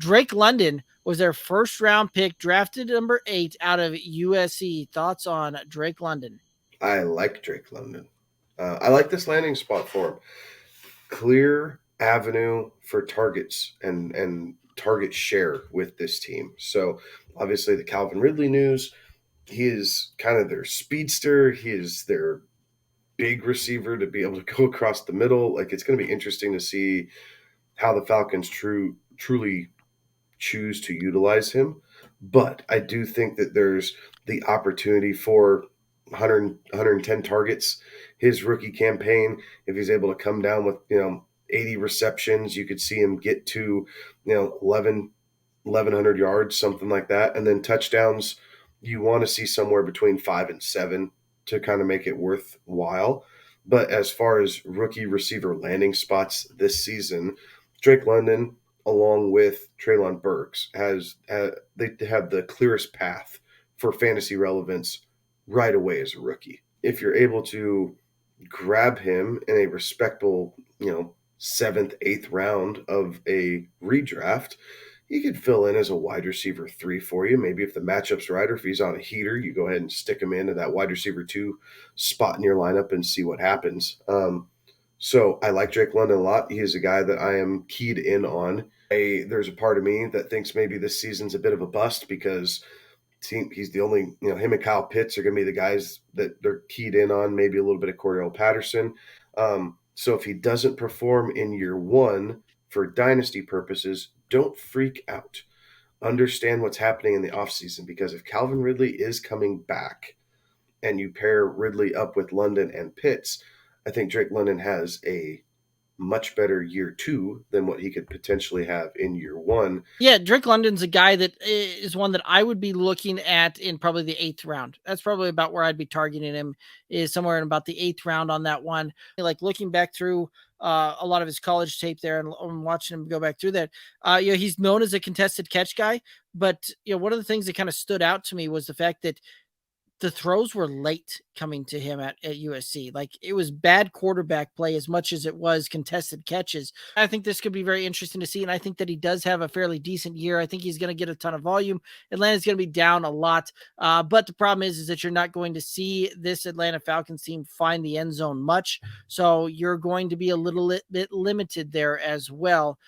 Drake London was their first round pick, drafted number 8 out of USC. Thoughts on Drake London? I like Drake London. I like this landing spot for him. Clear avenue for targets and target share with this team. So obviously the Calvin Ridley news. He is kind of their speedster. He is their big receiver to be able to go across the middle. Like it's going to be interesting to see how the Falcons truly choose to utilize him. But I do think that there's the opportunity for 110 targets his rookie campaign. If he's able to come down with 80 receptions, you could see him get to 1100 yards, something like that, and then touchdowns. You want to see somewhere between 5 and 7 to kind of make it worthwhile. But as far as rookie receiver landing spots this season, Drake London, along with Treylon Burks, they have the clearest path for fantasy relevance right away as a rookie. If you're able to grab him in a respectable, seventh, eighth round of a redraft, he could fill in as a wide receiver 3 for you. Maybe if the matchup's right or if he's on a heater, you go ahead and stick him into that wide receiver 2 spot in your lineup and see what happens. So I like Drake London a lot. He is a guy that I am keyed in on. There's a part of me that thinks maybe this season's a bit of a bust because he's the only, him and Kyle Pitts are going to be the guys that they're keyed in on, maybe a little bit of Cordell Patterson. So if he doesn't perform in year 1 for dynasty purposes, don't freak out. Understand what's happening in the offseason, because if Calvin Ridley is coming back and you pair Ridley up with London and Pitts, I think Drake London has a much better year 2 than what he could potentially have in year 1. Yeah, Drake London's a guy that is one that I would be looking at in probably the 8th round. That's probably about where I'd be targeting him, is somewhere in about the 8th round on that one. Like looking back through a lot of his college tape there and watching him go back through that, he's known as a contested catch guy. But one of the things that kind of stood out to me was the fact that the throws were late coming to him at USC. Like it was bad quarterback play as much as it was contested catches. I think this could be very interesting to see. And I think that he does have a fairly decent year. I think he's going to get a ton of volume. Atlanta's going to be down a lot. But the problem is that you're not going to see this Atlanta Falcons team find the end zone much. So you're going to be a little bit limited there as well.